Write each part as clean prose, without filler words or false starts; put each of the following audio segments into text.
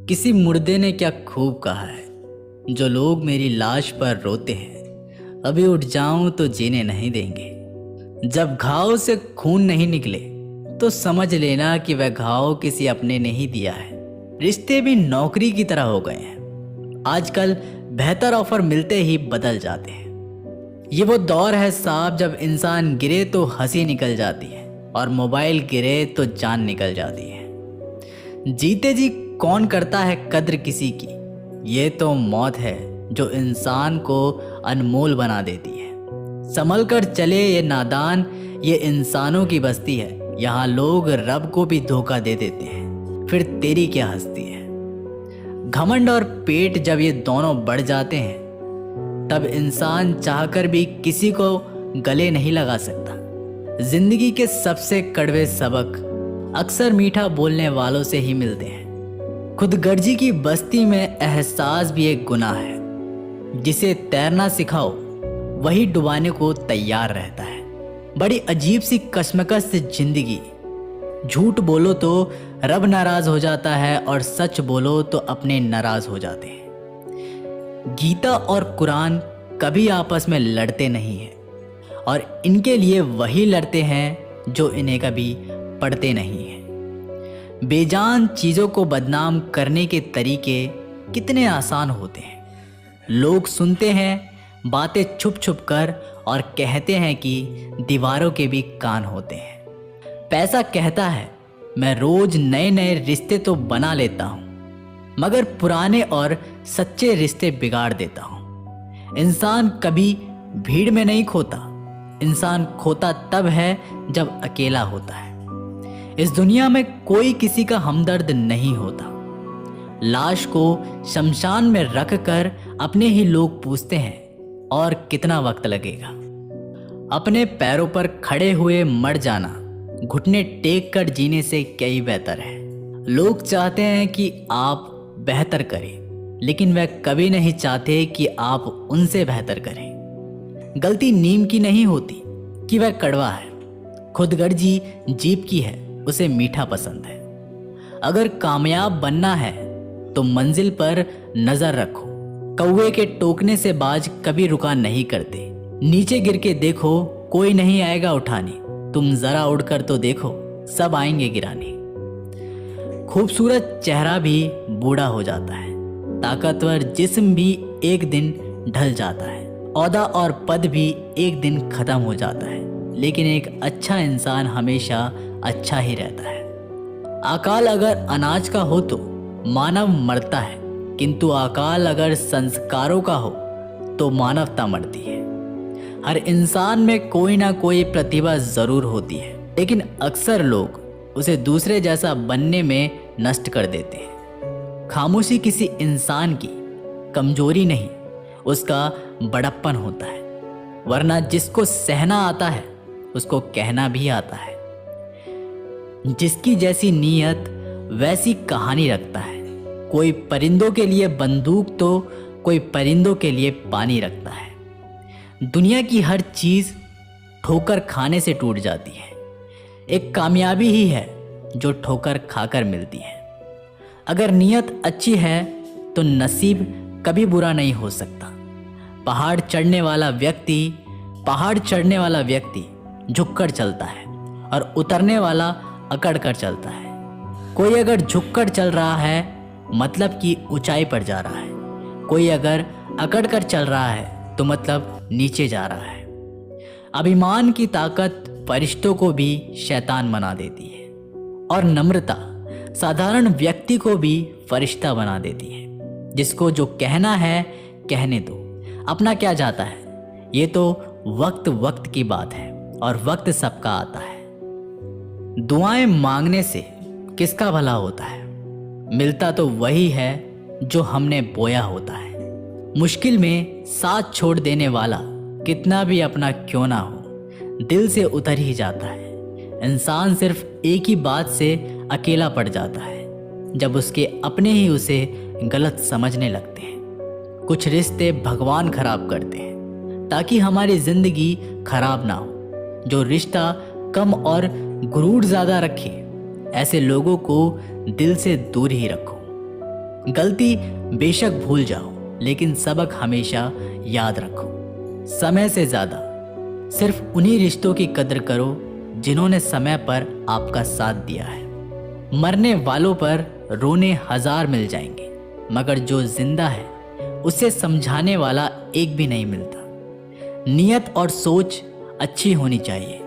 किसी मुर्दे ने क्या खूब कहा है, जो लोग मेरी लाश पर रोते हैं, अभी उठ जाऊं तो जीने नहीं देंगे। जब घाव से खून नहीं निकले तो समझ लेना कि वह घाव किसी अपने ने ही दिया है। रिश्ते भी नौकरी की तरह हो गए हैं, आजकल बेहतर ऑफर मिलते ही बदल जाते हैं। ये वो दौर है साहब, जब इंसान गिरे तो हंसी निकल जाती है और मोबाइल गिरे तो जान निकल जाती है। जीते जी कौन करता है कद्र किसी की, ये तो मौत है जो इंसान को अनमोल बना देती है। संभल कर चले ये नादान, ये इंसानों की बस्ती है। यहाँ लोग रब को भी धोखा दे देते हैं, फिर तेरी क्या हस्ती है। घमंड और पेट जब ये दोनों बढ़ जाते हैं, तब इंसान चाहकर भी किसी को गले नहीं लगा सकता। जिंदगी के सबसे कड़वे सबक अक्सर मीठा बोलने वालों से ही मिलते हैं। खुदगर्जी की बस्ती में एहसास भी एक गुनाह है। जिसे तैरना सिखाओ वही डुबाने को तैयार रहता है। बड़ी अजीब सी कश्मकश से जिंदगी। झूठ बोलो तो रब नाराज हो जाता है और सच बोलो तो अपने नाराज हो जाते हैं। गीता और कुरान कभी आपस में लड़ते नहीं हैं, और इनके लिए वही लड़ते हैं जो इन्हें कभी पढ़ते नहीं हैं। बेजान चीज़ों को बदनाम करने के तरीके कितने आसान होते हैं। लोग सुनते हैं बातें छुप छुप कर और कहते हैं कि दीवारों के भी कान होते हैं। पैसा कहता है मैं रोज नए नए रिश्ते तो बना लेता हूँ, मगर पुराने और सच्चे रिश्ते बिगाड़ देता हूँ। इंसान कभी भीड़ में नहीं खोता, इंसान खोता तब है जब अकेला होता है। इस दुनिया में कोई किसी का हमदर्द नहीं होता। लाश को शमशान में रखकर अपने ही लोग पूछते हैं और कितना वक्त लगेगा। अपने पैरों पर खड़े हुए मर जाना घुटने टेक कर जीने से कई बेहतर है। लोग चाहते हैं कि आप बेहतर करें, लेकिन वह कभी नहीं चाहते कि आप उनसे बेहतर करें। गलती नीम की नहीं होती कि वह कड़वा है, खुदगर्जी जीभ की है, उसे मीठा पसंद है। अगर कामयाब बनना है तो मंजिल पर नजर रखो। कौवे के टोकने से बाज कभी रुका नहीं करते। नीचे गिर के देखो, कोई नहीं आएगा उठाने। तुम जरा उड़कर तो देखो, सब आएंगे गिराने। खूबसूरत चेहरा भी बूढ़ा हो जाता है, ताकतवर जिस्म भी एक दिन ढल जाता है, औहदा और पद भी एक दिन खत्म हो जाता है, लेकिन एक अच्छा इंसान हमेशा अच्छा ही रहता है। अकाल अगर अनाज का हो तो मानव मरता है, किंतु अकाल अगर संस्कारों का हो तो मानवता मरती है। हर इंसान में कोई ना कोई प्रतिभा जरूर होती है, लेकिन अक्सर लोग उसे दूसरे जैसा बनने में नष्ट कर देते हैं। खामोशी किसी इंसान की कमजोरी नहीं, उसका बड़प्पन होता है। वरना जिसको सहना आता है उसको कहना भी आता है। जिसकी जैसी नीयत वैसी कहानी रखता है। कोई परिंदों के लिए बंदूक तो कोई परिंदों के लिए पानी रखता है। दुनिया की हर चीज ठोकर खाने से टूट जाती है। एक कामयाबी ही है जो ठोकर खाकर मिलती है। अगर नीयत अच्छी है तो नसीब कभी बुरा नहीं हो सकता। पहाड़ चढ़ने वाला व्यक्ति झुककर चलता है और उतरने वाला अकड़ कर चलता है। कोई अगर झुककर चल रहा है मतलब कि ऊंचाई पर जा रहा है, कोई अगर अकड़ कर चल रहा है तो मतलब नीचे जा रहा है। अभिमान की ताकत फरिश्तों को भी शैतान बना देती है, और नम्रता साधारण व्यक्ति को भी फरिश्ता बना देती है। जिसको जो कहना है कहने दो, अपना क्या जाता है। ये तो वक्त की बात है और वक्त सबका आता है। दुआएं मांगने से किसका भला होता है, मिलता तो वही है जो हमने बोया होता है। मुश्किल में साथ छोड़ देने वाला कितना भी अपना क्यों ना हो, दिल से उतर ही जाता है। इंसान सिर्फ एक ही बात से अकेला पड़ जाता है, जब उसके अपने ही उसे गलत समझने लगते हैं। कुछ रिश्ते भगवान खराब करते हैं ताकि हमारी जिंदगी खराब ना हो। जो रिश्ता कम और गुरूर ज्यादा रखे, ऐसे लोगों को दिल से दूर ही रखो। गलती बेशक भूल जाओ, लेकिन सबक हमेशा याद रखो। समय से ज़्यादा सिर्फ उन्हीं रिश्तों की कदर करो जिन्होंने समय पर आपका साथ दिया है। मरने वालों पर रोने हजार मिल जाएंगे, मगर जो जिंदा है उसे समझाने वाला एक भी नहीं मिलता। नियत और सोच अच्छी होनी चाहिए।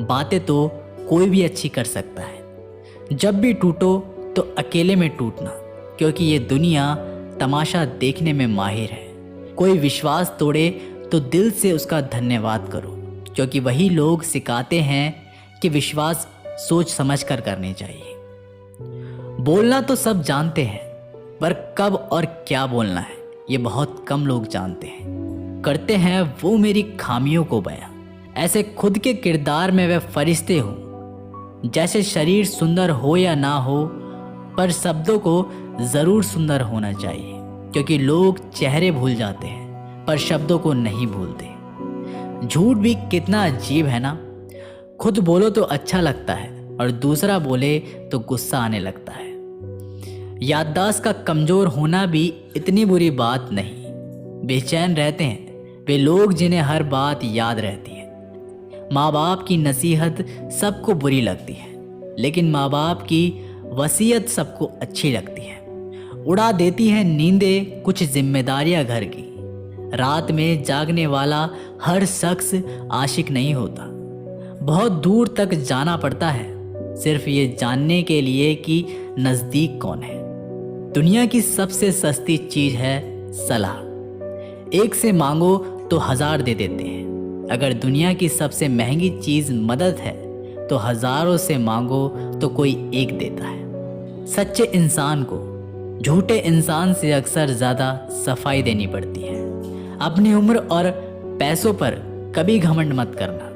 बातें तो कोई भी अच्छी कर सकता है। जब भी टूटो तो अकेले में टूटना, क्योंकि ये दुनिया तमाशा देखने में माहिर है। कोई विश्वास तोड़े तो दिल से उसका धन्यवाद करो, क्योंकि वही लोग सिखाते हैं कि विश्वास सोच समझ कर करने चाहिए। बोलना तो सब जानते हैं, पर कब और क्या बोलना है ये बहुत कम लोग जानते हैं। करते हैं वो मेरी खामियों को बयां, ऐसे खुद के किरदार में वे फरिश्ते हों। जैसे शरीर सुंदर हो या ना हो, पर शब्दों को ज़रूर सुंदर होना चाहिए, क्योंकि लोग चेहरे भूल जाते हैं पर शब्दों को नहीं भूलते। झूठ भी कितना अजीब है ना। खुद बोलो तो अच्छा लगता है और दूसरा बोले तो गुस्सा आने लगता है। याददाश्त का कमज़ोर होना भी इतनी बुरी बात नहीं। बेचैन रहते हैं वे लोग जिन्हें हर बात याद रहती है। माँ बाप की नसीहत सबको बुरी लगती है, लेकिन माँ बाप की वसीयत सबको अच्छी लगती है। उड़ा देती है नींदें कुछ जिम्मेदारियां घर की। रात में जागने वाला हर शख्स आशिक नहीं होता। बहुत दूर तक जाना पड़ता है सिर्फ ये जानने के लिए कि नज़दीक कौन है। दुनिया की सबसे सस्ती चीज़ है सलाह। एक से मांगो तो 1000 दे देते हैं। अगर दुनिया की सबसे महंगी चीज़ मदद है तो हज़ारों से मांगो तो कोई एक देता है। सच्चे इंसान को झूठे इंसान से अक्सर ज़्यादा सफाई देनी पड़ती है। अपनी उम्र और पैसों पर कभी घमंड मत करना,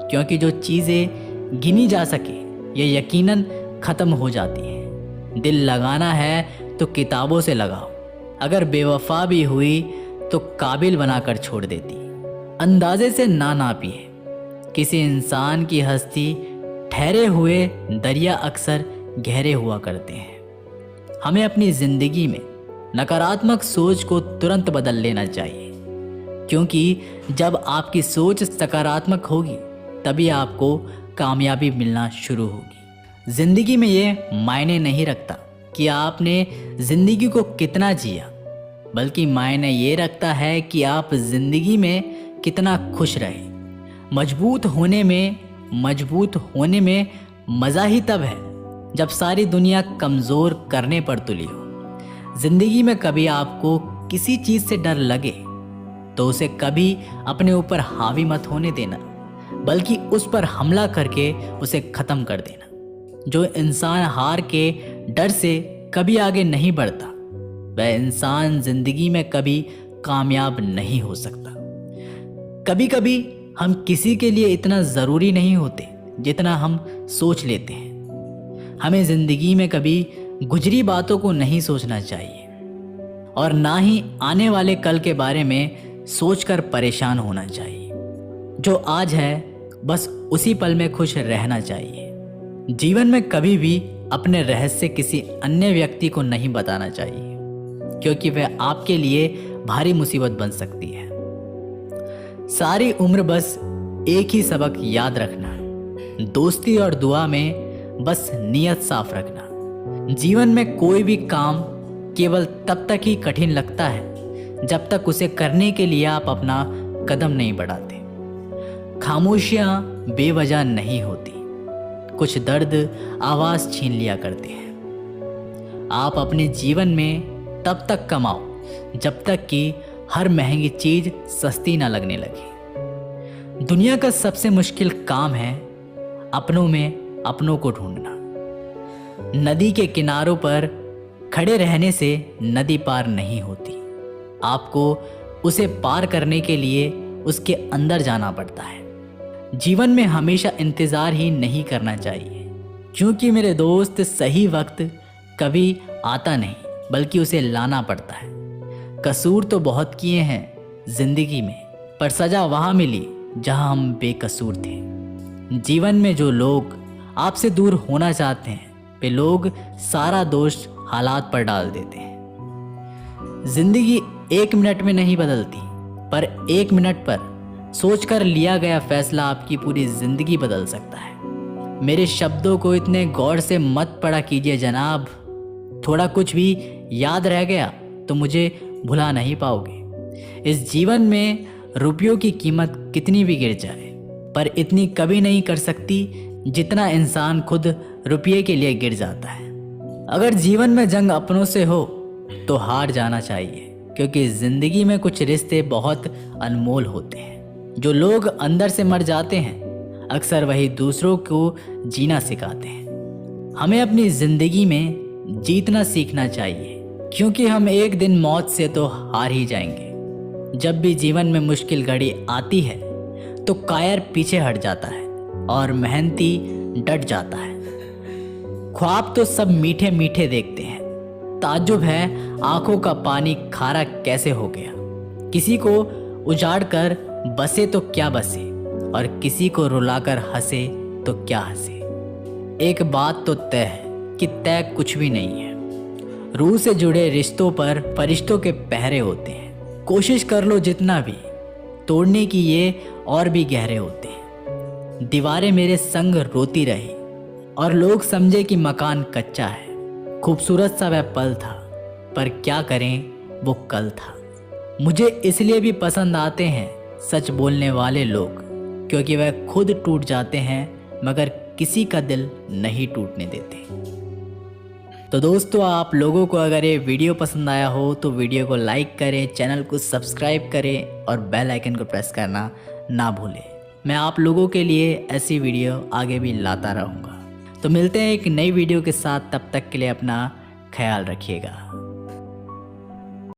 क्योंकि जो चीज़ें गिनी जा सके ये यकीनन ख़त्म हो जाती हैं। दिल लगाना है तो किताबों से लगाओ। अगर बेवफा भी हुई तो काबिल बनाकर छोड़ देती। अंदाजे से ना नापिए किसी इंसान की हस्ती। ठहरे हुए दरिया अक्सर गहरे हुआ करते हैं। हमें अपनी ज़िंदगी में नकारात्मक सोच को तुरंत बदल लेना चाहिए, क्योंकि जब आपकी सोच सकारात्मक होगी तभी आपको कामयाबी मिलना शुरू होगी। ज़िंदगी में ये मायने नहीं रखता कि आपने ज़िंदगी को कितना जिया, बल्कि मायने ये रखता है कि आप ज़िंदगी में कितना खुश रहे। मजबूत होने में मज़ा ही तब है जब सारी दुनिया कमज़ोर करने पर तुली हो। ज़िंदगी में कभी आपको किसी चीज़ से डर लगे तो उसे कभी अपने ऊपर हावी मत होने देना, बल्कि उस पर हमला करके उसे ख़त्म कर देना। जो इंसान हार के डर से कभी आगे नहीं बढ़ता वह इंसान ज़िंदगी में कभी कामयाब नहीं हो सकता। कभी कभी हम किसी के लिए इतना ज़रूरी नहीं होते जितना हम सोच लेते हैं। हमें ज़िंदगी में कभी गुजरी बातों को नहीं सोचना चाहिए और ना ही आने वाले कल के बारे में सोचकर परेशान होना चाहिए। जो आज है बस उसी पल में खुश रहना चाहिए। जीवन में कभी भी अपने रहस्य किसी अन्य व्यक्ति को नहीं बताना चाहिए, क्योंकि वह आपके लिए भारी मुसीबत बन सकती है। सारी उम्र बस एक ही सबक याद रखना, दोस्ती और दुआ में बस नीयत साफ रखना। जीवन में कोई भी काम केवल तब तक ही कठिन लगता है जब तक उसे करने के लिए आप अपना कदम नहीं बढ़ाते। खामोशियाँ बेवजह नहीं होती, कुछ दर्द आवाज़ छीन लिया करते हैं। आप अपने जीवन में तब तक कमाओ जब तक कि हर महंगी चीज़ सस्ती ना लगने लगे। दुनिया का सबसे मुश्किल काम है अपनों में अपनों को ढूंढना। नदी के किनारों पर खड़े रहने से नदी पार नहीं होती। आपको उसे पार करने के लिए उसके अंदर जाना पड़ता है। जीवन में हमेशा इंतज़ार ही नहीं करना चाहिए, क्योंकि मेरे दोस्त सही वक्त कभी आता नहीं बल्कि उसे लाना पड़ता है। कसूर तो बहुत किए हैं ज़िंदगी में, पर सज़ा वहाँ मिली जहाँ हम बेकसूर थे। जीवन में जो लोग आपसे दूर होना चाहते हैं वे लोग सारा दोष हालात पर डाल देते हैं जिंदगी 1 मिनट में नहीं बदलती, पर 1 मिनट पर सोचकर लिया गया फैसला आपकी पूरी जिंदगी बदल सकता है। मेरे शब्दों को इतने गौर से मत पढ़ा कीजिए जनाब। थोड़ा कुछ भी याद रह गया तो मुझे भुला नहीं पाओगे। इस जीवन में रुपयों की कीमत कितनी भी गिर जाए, पर इतनी कभी नहीं कर सकती जितना इंसान खुद रुपये के लिए गिर जाता है। अगर जीवन में जंग अपनों से हो तो हार जाना चाहिए, क्योंकि ज़िंदगी में कुछ रिश्ते बहुत अनमोल होते हैं। जो लोग अंदर से मर जाते हैं अक्सर वही दूसरों को जीना सिखाते हैं। हमें अपनी ज़िंदगी में जीतना सीखना चाहिए, क्योंकि हम एक दिन मौत से तो हार ही जाएंगे। जब भी जीवन में मुश्किल घड़ी आती है तो कायर पीछे हट जाता है और मेहनती डट जाता है। ख्वाब तो सब मीठे मीठे देखते हैं, ताज्जुब है आंखों का पानी खारा कैसे हो गया। किसी को उजाड़ कर बसे तो क्या बसे, और किसी को रुलाकर हंसे तो क्या हंसे। एक बात तो तय है कि तय कुछ भी नहीं है। रूह से जुड़े रिश्तों पर फरिश्तों के पहरे होते हैं। कोशिश कर लो जितना भी, तोड़ने की ये और भी गहरे होते हैं। दीवारें मेरे संग रोती रही और लोग समझे कि मकान कच्चा है। खूबसूरत सा वह पल था, पर क्या करें वो कल था। मुझे इसलिए भी पसंद आते हैं सच बोलने वाले लोग, क्योंकि वह खुद टूट जाते हैं मगर किसी का दिल नहीं टूटने देते। तो दोस्तों, आप लोगों को अगर ये वीडियो पसंद आया हो तो वीडियो को लाइक करें, चैनल को सब्सक्राइब करें और बेल आइकन को प्रेस करना ना भूलें। मैं आप लोगों के लिए ऐसी वीडियो आगे भी लाता रहूँगा। तो मिलते हैं एक नई वीडियो के साथ, तब तक के लिए अपना ख्याल रखिएगा।